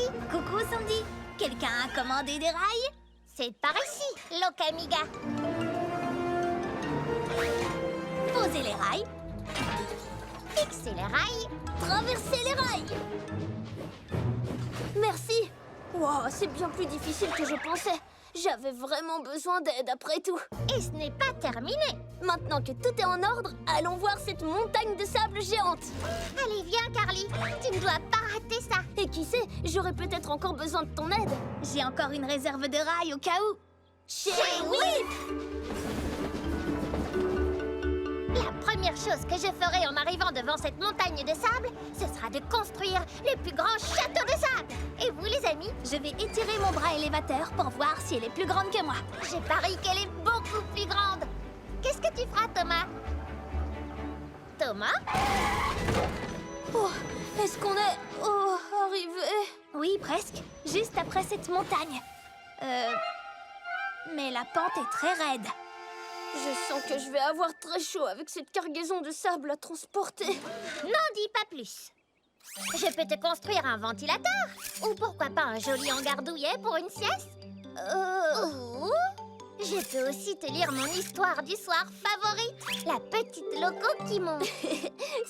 Carly. Coucou Sandy. Quelqu'un a commandé des rails? C'est par ici, Locamiga. Posez les rails. Fixez les rails. Traversez les rails. Merci. Wow, c'est bien plus difficile que je pensais. J'avais vraiment besoin d'aide après tout. Et ce n'est pas terminé. Maintenant que tout est en ordre, allons voir cette montagne de sable géante. Allez, viens, Carly. Tu ne dois pas rater ça. Et qui sait, j'aurais peut-être encore besoin de ton aide. J'ai encore une réserve de rails au cas où. Chez Whip! La première chose que je ferai en arrivant devant cette montagne de sable, ce sera de construire le plus grand château de sable. Et vous, les amis? Je vais étirer mon bras élévateur pour voir si elle est plus grande que moi. Je parie qu'elle est beaucoup plus grande. Qu'est-ce que tu feras, Thomas? Thomas? Oh, est-ce qu'on est arrivé? Oui, presque. Juste après cette montagne. Mais la pente est très raide. Je sens que je vais avoir très chaud avec cette cargaison de sable à transporter. N'en dis pas plus. Je peux te construire un ventilateur. Ou pourquoi pas un joli hangar douillet pour une sieste. Ou je peux aussi te lire mon histoire du soir favorite. La petite loco qui monte.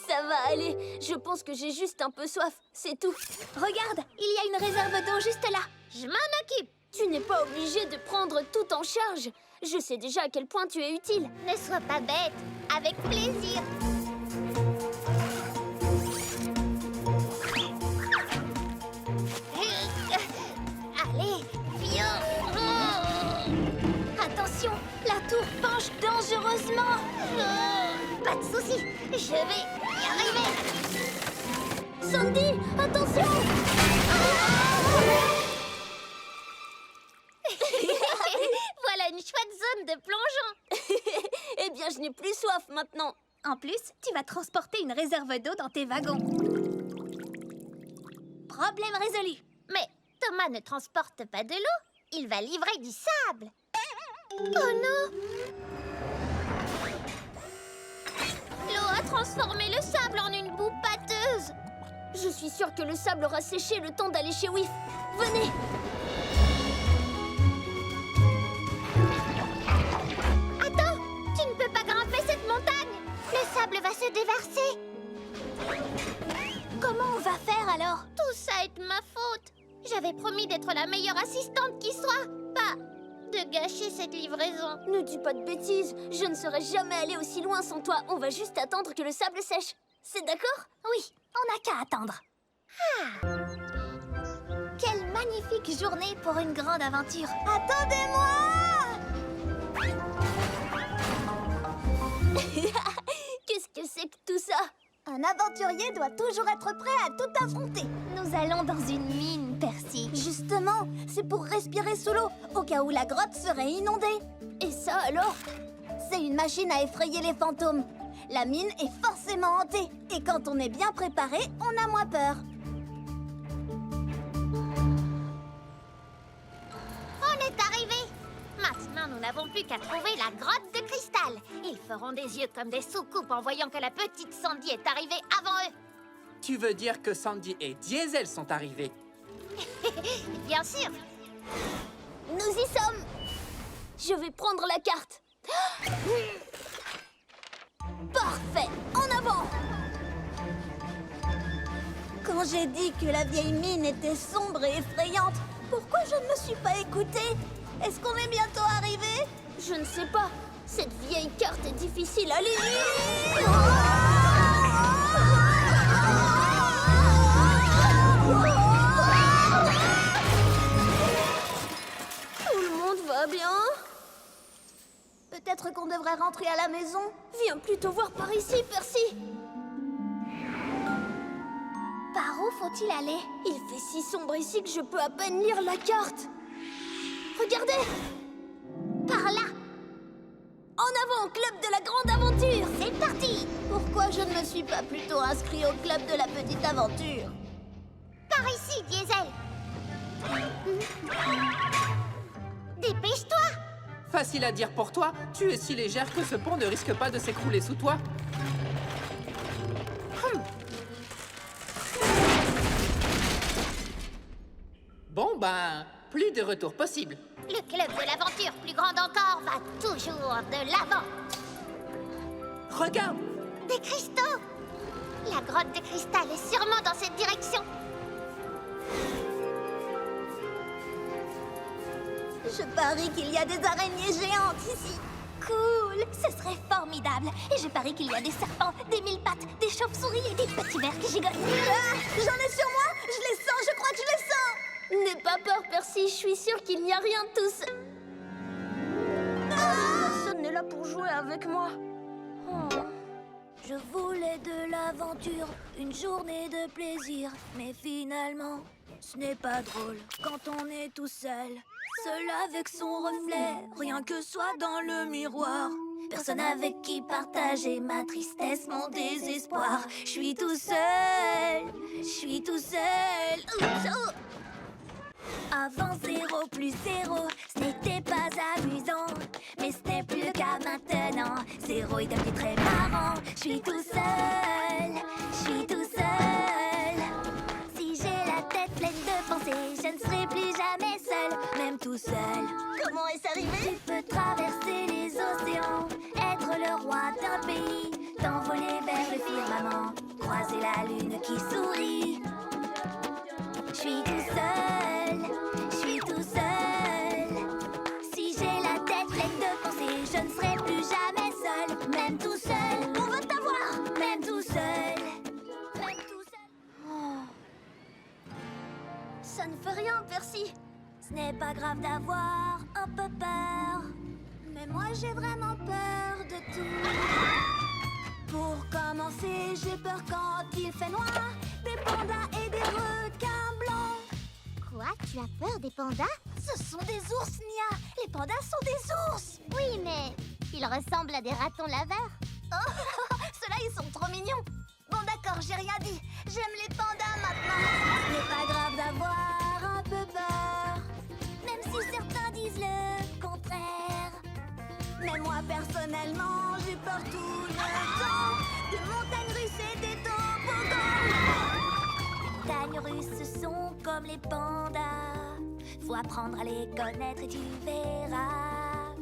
Ça va aller. Je pense que j'ai juste un peu soif. C'est tout. Regarde, il y a une réserve d'eau juste là. Je m'en occupe. Tu n'es pas obligé de prendre tout en charge. Je sais déjà à quel point tu es utile. Ne sois pas bête. Avec plaisir. Allez, viens. Attention, la tour penche dangereusement. Pas de soucis, je vais y arriver. Sandy, attention! Voilà une chouette zone de plongeon. Eh bien, je n'ai plus soif maintenant. En plus, tu vas transporter une réserve d'eau dans tes wagons. Problème résolu. Mais Thomas ne transporte pas de l'eau. Il va livrer du sable. Oh non! L'eau a transformé le sable en une boue pâteuse. Je suis sûre que le sable aura séché le temps d'aller chez Whiff. Venez! Attends! Tu ne peux pas grimper cette montagne! Le sable va se déverser. Comment on va faire alors? Tout ça est de ma faute. J'avais promis d'être la meilleure assistante qui soit. Pas de gâcher cette livraison. Ne dis pas de bêtises. Je ne serais jamais allée aussi loin sans toi. On va juste attendre que le sable sèche. C'est d'accord? Oui, on n'a qu'à attendre. Quelle magnifique journée pour une grande aventure. Attendez-moi! Qu'est-ce que c'est que tout ça? Un aventurier doit toujours être prêt à tout affronter. Nous allons dans une mine, Percy. Justement, c'est pour respirer sous l'eau, au cas où la grotte serait inondée. Et ça alors? C'est une machine à effrayer les fantômes. La mine est forcément hantée. Et quand on est bien préparé, on a moins peur. On est arrivé. Maintenant, nous n'avons plus qu'à trouver la grotte de cristal. Ils feront des yeux comme des soucoupes en voyant que la petite Sandy est arrivée avant eux. Tu veux dire que Sandy et Diesel sont arrivés? Bien sûr. Nous y sommes! Je vais prendre la carte. Parfait! En avant! Quand j'ai dit que la vieille mine était sombre et effrayante, pourquoi je ne me suis pas écoutée? Est-ce qu'on est bientôt arrivé? Je ne sais pas. Cette vieille carte est difficile à lire. Tout le monde va bien? Peut-être qu'on devrait rentrer à la maison? Viens plutôt voir par ici, Percy. Par où faut-il aller? Il fait si sombre ici que je peux à peine lire la carte. Regardez! Par là. En avant, club de la grande aventure! C'est parti. Pourquoi je ne me suis pas plutôt inscrit au club de la petite aventure? Par ici, Diesel. Dépêche-toi. Facile à dire pour toi, tu es si légère que ce pont ne risque pas de s'écrouler sous toi. Bon, ben, plus de retour possible. Le club de l'aventure, plus grande encore, va toujours de l'avant. Regarde! Des cristaux! La grotte de cristal est sûrement dans cette direction. Je parie qu'il y a des araignées géantes ici. Cool, ce serait formidable. Et je parie qu'il y a des serpents, des mille pattes, des chauves-souris et des petits vers qui gigotent. Ah, j'en ai sur moi. Je les sens, je crois que je les sens. N'aie pas peur, Percy, je suis sûre qu'il n'y a rien de tout ça. Personne n'est là pour jouer avec moi. Je voulais de l'aventure, une journée de plaisir. Mais finalement, ce n'est pas drôle quand on est tout seul. Seul avec son reflet, rien que soi dans le miroir. Personne avec qui partager ma tristesse, mon désespoir. Je suis tout seul, je suis tout seul. Oups, oh. Avant 0 plus 0, ce n'était pas amusant. Mais ce n'est plus le cas maintenant. 0 est devenu très marrant. Je suis tout seul, je suis tout seul. Si j'ai la tête pleine de pensées, je ne serai plus jamais seul, même tout seul. Comment est-ce arrivé? Tu peux traverser les océans, être le roi d'un pays, t'envoler vers le firmament, croiser la lune qui sourit. Je suis tout seul, je suis tout seul. Si j'ai la tête pleine de pensées, je ne serai plus jamais seul, même tout seul. On veut t'avoir, même tout seul, même tout seul. Ça ne fait rien, Percy. Ce n'est pas grave d'avoir un peu peur, mais moi j'ai vraiment peur de tout. Pour commencer, j'ai peur quand il fait noir, des pandas et des requins blancs. Quoi? Tu as peur des pandas? Ce sont des ours, Nia. Les pandas sont des ours. Oui, mais ils ressemblent à des ratons laveurs. Oh, ceux-là, ils sont trop mignons. Bon, d'accord, j'ai rien dit. J'aime les pandas maintenant. Ce n'est pas grave d'avoir un peu peur, même si certains disent le contraire. Mais moi, personnellement, j'ai peur tout le temps. Des montagnes russes et des toboggans. Les montagnes russes, ce sont comme les pandas. Faut apprendre à les connaître et tu verras.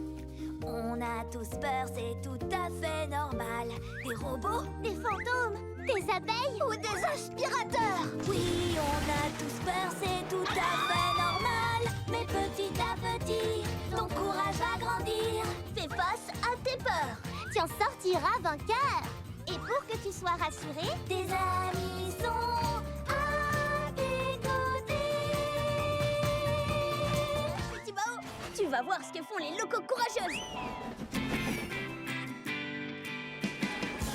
On a tous peur, c'est tout à fait normal. Des robots, Des fantômes, des abeilles. ou des aspirateurs. Oui, on a tous peur, c'est tout à fait normal. Mais petit à petit, ton courage va grandir. Fais face à tes peurs. Tu en sortiras vainqueur. Et pour que tu sois rassuré, Tes amis sont à tes côtés. Petit Bao, Tu vas voir ce que font les locaux courageuses.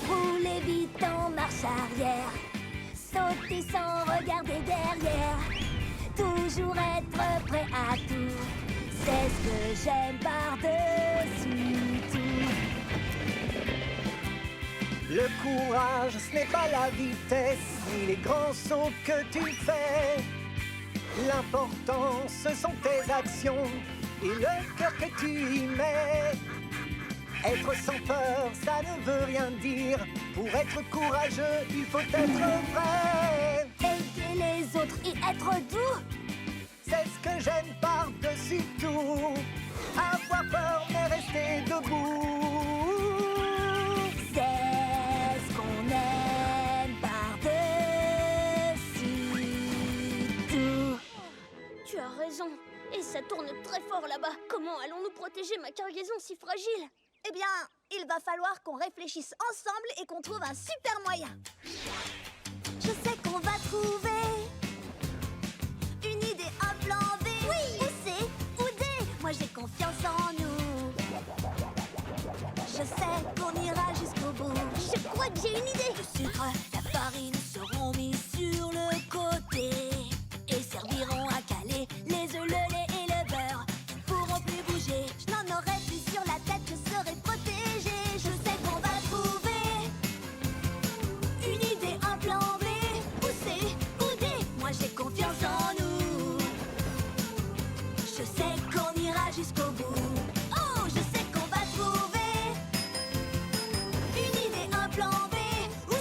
roulez vite en marche arrière. Sautez sans regarder derrière. Toujours être prêt à tout. C'est ce que j'aime par-dessus tout. Le courage, ce n'est pas la vitesse, ni les grands sauts que tu fais. L'important, ce sont tes actions et le cœur que tu y mets. Être sans peur, ça ne veut rien dire. Pour être courageux, il faut être vrai. Aider les autres et être doux. C'est ce que j'aime par-dessus tout. Avoir peur, mais rester debout. C'est ce qu'on aime par-dessus tout. Tu as raison. Et ça tourne très fort là-bas. Comment allons-nous protéger ma cargaison si fragile? Eh bien, il va falloir qu'on réfléchisse ensemble et qu'on trouve un super moyen. Je sais qu'on va trouver une idée, un plan B. Oui! Où c'est? Où D? Moi j'ai confiance en nous. Je sais qu'on ira jusqu'au bout. Je crois que j'ai une idée. Le sucre, la farine seront mis sur le côté et serviront à caler les œufs, le lait et le beurre. Ils pourront plus bouger. Je n'en aurai plus sur la tête, je serai protégée. Je sais qu'on va trouver une idée, un plan B. Où c'est? Où D? Moi j'ai confiance en nous. Je sais qu'on ira jusqu'au bout. Oh, je sais qu'on va trouver une idée, un plan B. Où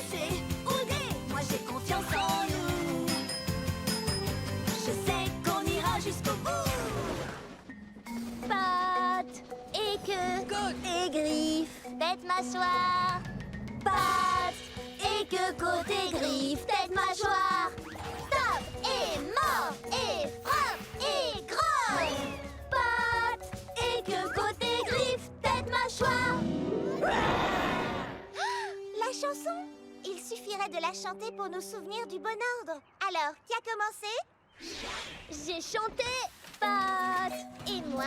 tête, mâchoire, pattes. Et que côté griffes, tête, mâchoire, tape et mord et frappe et grogne. Pattes. Et que côté griffes, tête, mâchoire. La chanson? Il suffirait de la chanter pour nous souvenir du bon ordre. Alors, qui a commencé? J'ai chanté. Pattes. Et moi?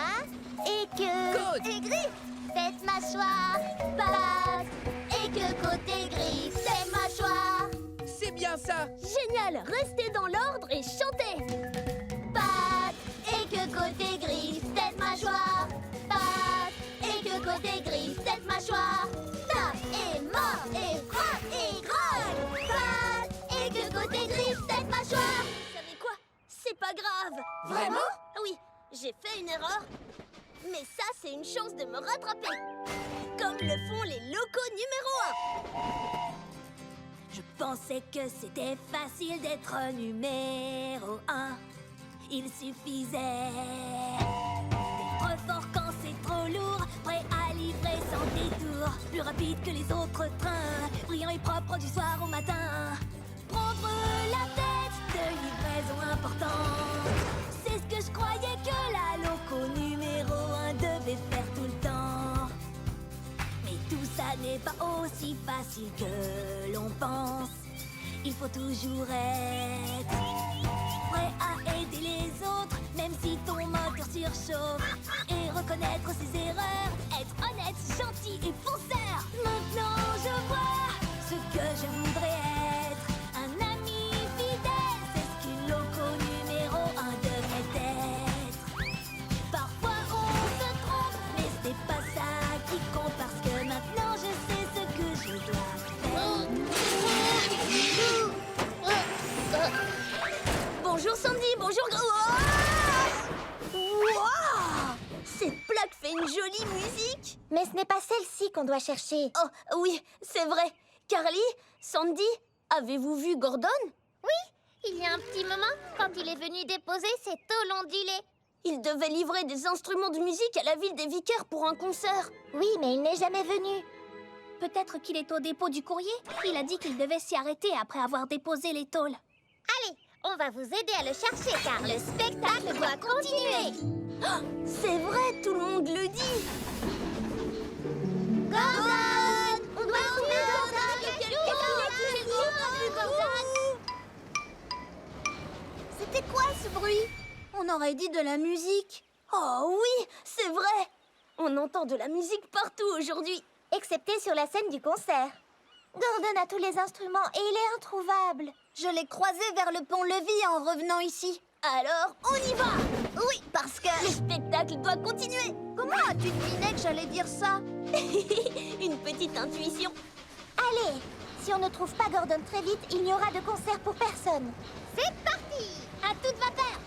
Et que... Côte. Et griffes. Tête, mâchoire, pattes. Et que côté griffes, tête, mâchoire. C'est bien ça. Génial. Restez dans l'ordre et chantez. Pattes. Et que côté griffes, tête, mâchoire, pattes. Et que côté griffes, tête, mâchoire. Tape et mord et frappe et grogne. Pattes. Et que côté griffes, tête, mâchoire. Vous savez quoi? C'est pas grave. Vraiment? Oui, j'ai fait une erreur. Mais ça, c'est une chance de me rattraper. Comme le font les locaux numéro 1. Je pensais que c'était facile d'être numéro 1. Il suffisait d'être fort quand c'est trop lourd, prêt à livrer sans détour, plus rapide que les autres trains, brillant et propre du soir au matin. Prendre la tête de livraison importante, c'est ce que je croyais que la loco numéro 1 devait faire tout le temps. Mais tout ça n'est pas aussi facile que l'on pense. Il faut toujours être prêt à aider les autres, même si ton moteur surchauffe, et reconnaître ses erreurs, être honnête, gentil et fonceur. Maintenant je vois ce que je voudrais être, un ami fidèle, c'est ce qu'une loco numéro 1 devrait être. Parfois on se trompe, mais ce n'est pas ça qui compte, parce que maintenant je sais ce que je dois faire. Bonjour Sandy, bonjour Wow! Cette plaque fait une jolie musique. Mais ce n'est pas celle-ci qu'on doit chercher. Oh, oui, c'est vrai. Carly, Sandy, avez-vous vu Gordon? Il y a un petit moment, quand il est venu déposer ses tôles ondulées. Il devait livrer des instruments de musique à la ville des Vicaires pour un concert. Oui, mais il n'est jamais venu. Peut-être qu'il est au dépôt du courrier. Il a dit qu'il devait s'y arrêter après avoir déposé les tôles. Allez, on va vous aider à le chercher car le spectacle doit continuer. C'est vrai, tout le monde le dit. Gordon! On doit trouver C'était quoi ce bruit? On aurait dit de la musique. Oh oui, c'est vrai. On entend de la musique partout aujourd'hui. Excepté sur la scène du concert. Gordon a tous les instruments et il est introuvable. Je l'ai croisé vers le pont-levis en revenant ici. Alors, on y va. Oui, parce que... Le spectacle doit continuer. Comment as-tu deviné que j'allais dire ça? Une petite intuition. Allez, si on ne trouve pas Gordon très vite, il n'y aura de concert pour personne. C'est parti! À toute vapeur!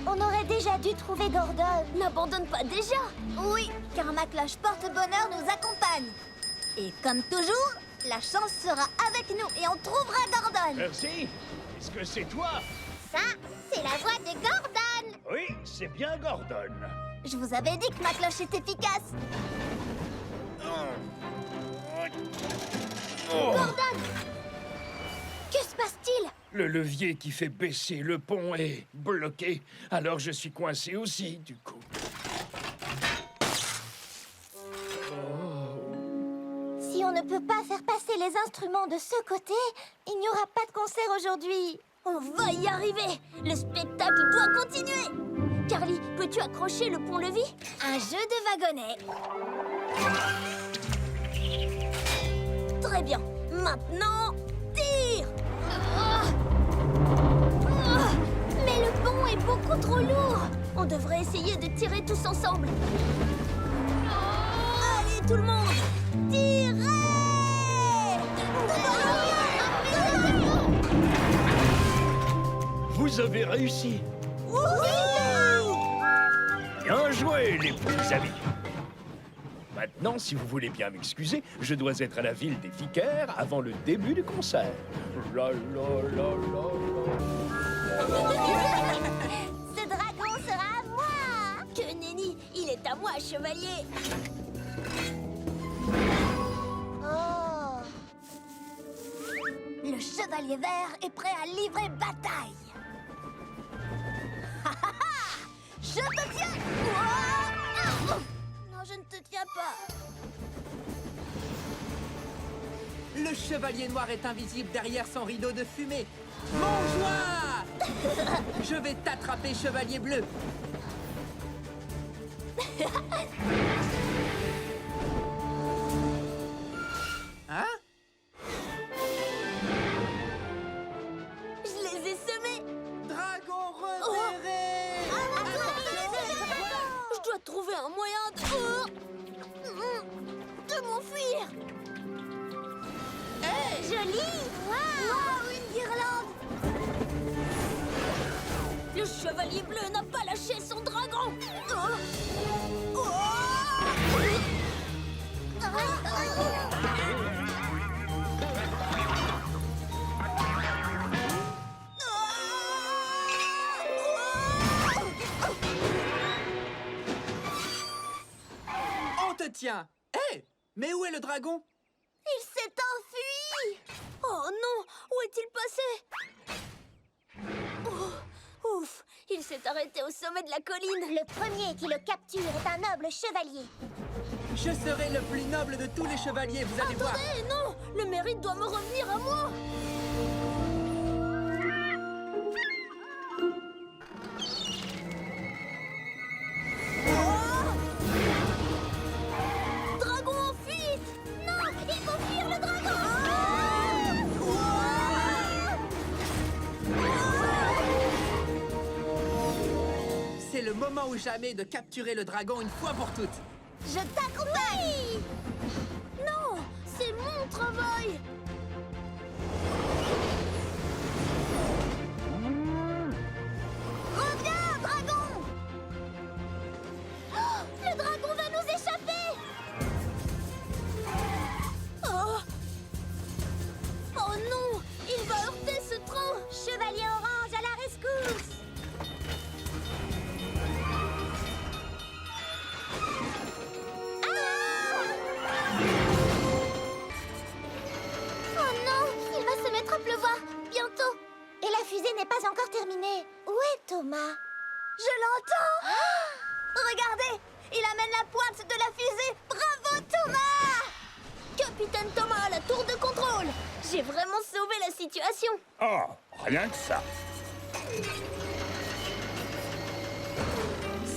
On aurait déjà dû trouver Gordon. N'abandonne pas déjà. Oui, car ma cloche porte-bonheur nous accompagne. Et comme toujours, la chance sera avec nous et on trouvera Gordon. Merci. Est-ce que c'est toi? Ça, c'est la voix de Gordon! Oui, c'est bien Gordon. Je vous avais dit que ma cloche est efficace. Gordon! Que se passe-t-il? Le levier qui fait baisser le pont est bloqué. Alors je suis coincé aussi, du coup. Si on ne peut pas faire passer les instruments de ce côté, il n'y aura pas de concert aujourd'hui. On va y arriver. Le spectacle doit continuer. Carly, peux-tu accrocher le pont-levis? Un jeu de wagonnet. Très bien. Maintenant, tire! Mais le pont est beaucoup trop lourd. On devrait essayer de tirer tous ensemble. Allez, tout le monde! Tirez! Vous avez réussi. Bien joué, les petits amis. Maintenant, si vous voulez bien m'excuser, je dois être à la ville des Vicaires avant le début du concert. La, la, la, la, la. Ce dragon sera à moi. Que nenni, il est à à moi, chevalier. Oh. Le chevalier vert est prêt à livrer bataille. Je te tiens. Ouah. Non, je ne te tiens pas. Le chevalier noir est invisible derrière son rideau de fumée. Mange-moi! Je vais t'attraper, chevalier bleu. Hein? Je les ai semés. Dragon repéré! Je dois trouver un moyen de m'enfuir. Joli. Wow, une guirlande. Le chevalier bleu n'a pas lâché son dragon. On te tient! Hé! Mais où est le dragon? Il s'est enfui. Oh non, où est-il passé? Oh, ouf, il s'est arrêté au sommet de la colline. Le premier qui le capture est un noble chevalier. Je serai le plus noble de tous les chevaliers, vous allez voir! Attendez, non, le mérite doit me revenir à moi. Dragon en fuite! Non, il faut fuir le dragon! C'est le moment ou jamais de capturer le dragon une fois pour toutes. Je t'accompagne. Non, c'est mon travail! Reviens, dragon. Oh, le dragon va nous échapper. Oh! Oh non! Il va heurter ce train! Chevalier orange à la rescousse. Oh non, il va se mettre à pleuvoir bientôt. Et la fusée n'est pas encore terminée. Où est Thomas? Je l'entends. Regardez, il amène la pointe de la fusée. Bravo Thomas! Capitaine Thomas à la tour de contrôle! J'ai vraiment sauvé la situation! Oh, rien que ça.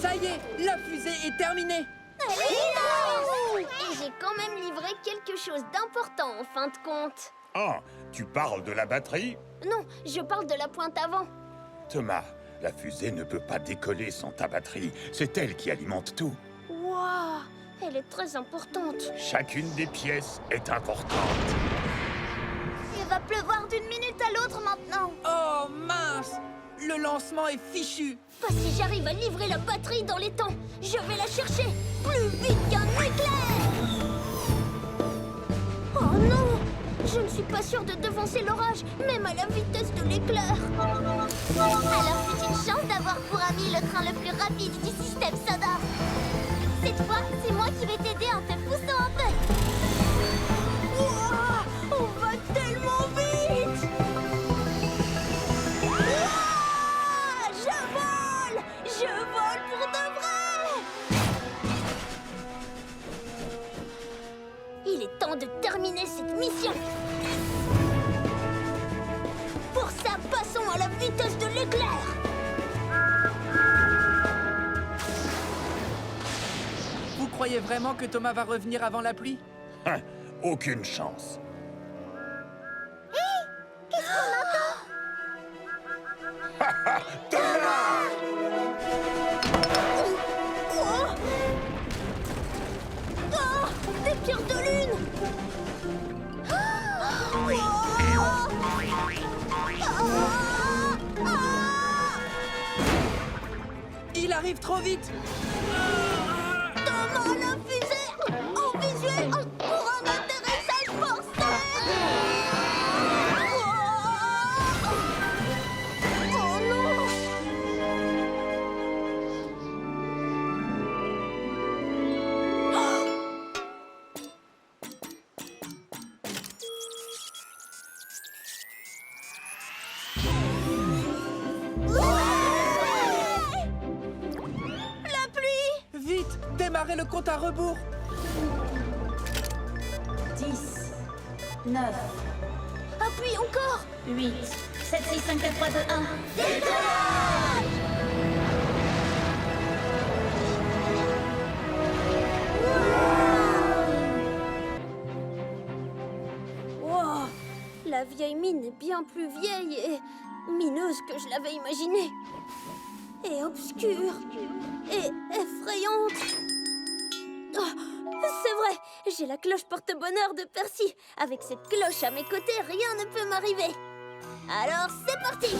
Ça y est, la fusée est terminée! Et j'ai quand même livré quelque chose d'important en fin de compte. Oh, tu parles de la batterie? Non, je parle de la pointe avant. Thomas, la fusée ne peut pas décoller sans ta batterie. C'est elle qui alimente tout. Waouh! Elle est très importante. Chacune des pièces est importante. Il va pleuvoir d'une minute à l'autre maintenant. Oh mince! Le lancement est fichu! Pas si j'arrive à livrer la batterie dans les temps. Je vais la chercher plus vite qu'un éclair! Oh non! Je ne suis pas sûre de devancer l'orage, même à la vitesse de l'éclair. Alors c'est une chance d'avoir pour ami le train le plus rapide du système sonore. Cette fois, c'est moi qui vais t'aider en te poussant un peu. Ouah, on va tellement vite! Ouah, je vole pour de vrai! Il est temps de terminer cette mission. Pour ça, passons à la vitesse de l'éclair. Vous croyez vraiment que Thomas va revenir avant la pluie? Hein, aucune chance. Oh! Ah, des pierres de lune! Il arrive trop vite! Thomas, la fusée en visuel pour un atterrissage forcé! Oh non! démarrer le compte à rebours. 10, 9, Appuie encore. 8, 7, 6, 5, 4, 3, 2, 1. Wow. La vieille mine est bien plus vieille et mineuse que je l'avais imaginée. Et obscure. Et effrayante. Oh, c'est vrai, j'ai la cloche porte-bonheur de Percy. Avec cette cloche à mes côtés, rien ne peut m'arriver. Alors, c'est parti!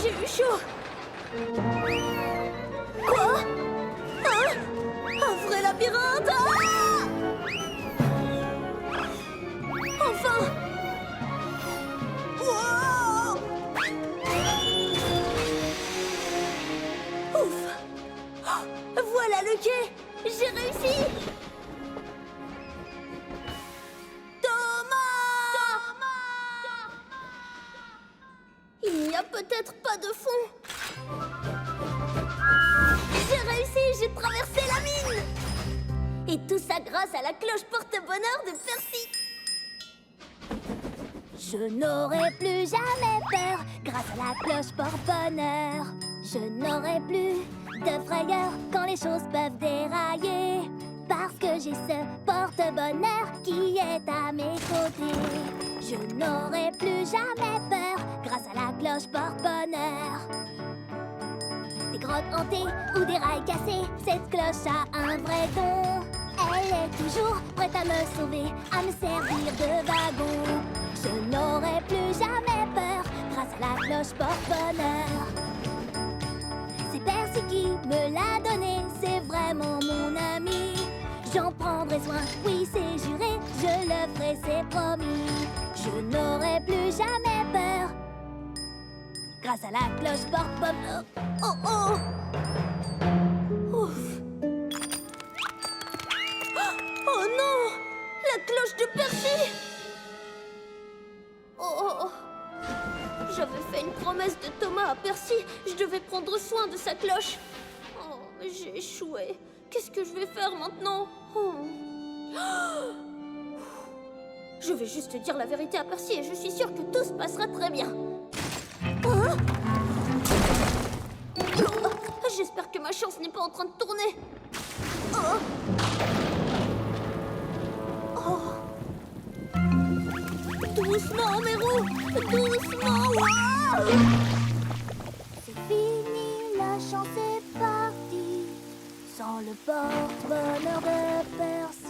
J'ai eu chaud. Quoi? Hein? Un vrai labyrinthe? Ah! Enfin! Wow! Ouf! Oh, voilà le quai! J'ai réussi! Il n'y a peut-être pas de fond. J'ai réussi, j'ai traversé la mine. Et tout ça grâce à la cloche porte-bonheur de Percy. Je n'aurai plus jamais peur grâce à la cloche porte-bonheur. Je n'aurai plus de frayeur quand les choses peuvent dérailler. Parce que j'ai ce porte-bonheur qui est à mes côtés. Je n'aurai plus jamais peur grâce à la cloche porte-bonheur. Des grottes hantées ou des rails cassés, cette cloche a un vrai don. Elle est toujours prête à me sauver, à me servir de wagon. Je n'aurai plus jamais peur grâce à la cloche porte-bonheur. C'est Percy qui me l'a donné, c'est vraiment mon ami. J'en prendrai soin, oui c'est juré, je le ferai, c'est promis. Je n'aurai plus jamais peur grâce à la cloche porte-bonheur. Oh oh! Ouf! Oh non! La cloche de Percy! Oh! J'avais fait une promesse de Thomas à Percy. Je devais prendre soin de sa cloche. Oh, j'ai échoué. Qu'est-ce que je vais faire maintenant? Oh. Je vais juste dire la vérité à Percy et je suis sûre que tout se passera très bien. Hein? Oh, j'espère que ma chance n'est pas en train de tourner. Oh. Oh. Doucement, mes roues. Doucement. Wow. C'est fini, la chance est partie. Sans le porte-bonheur de Percy.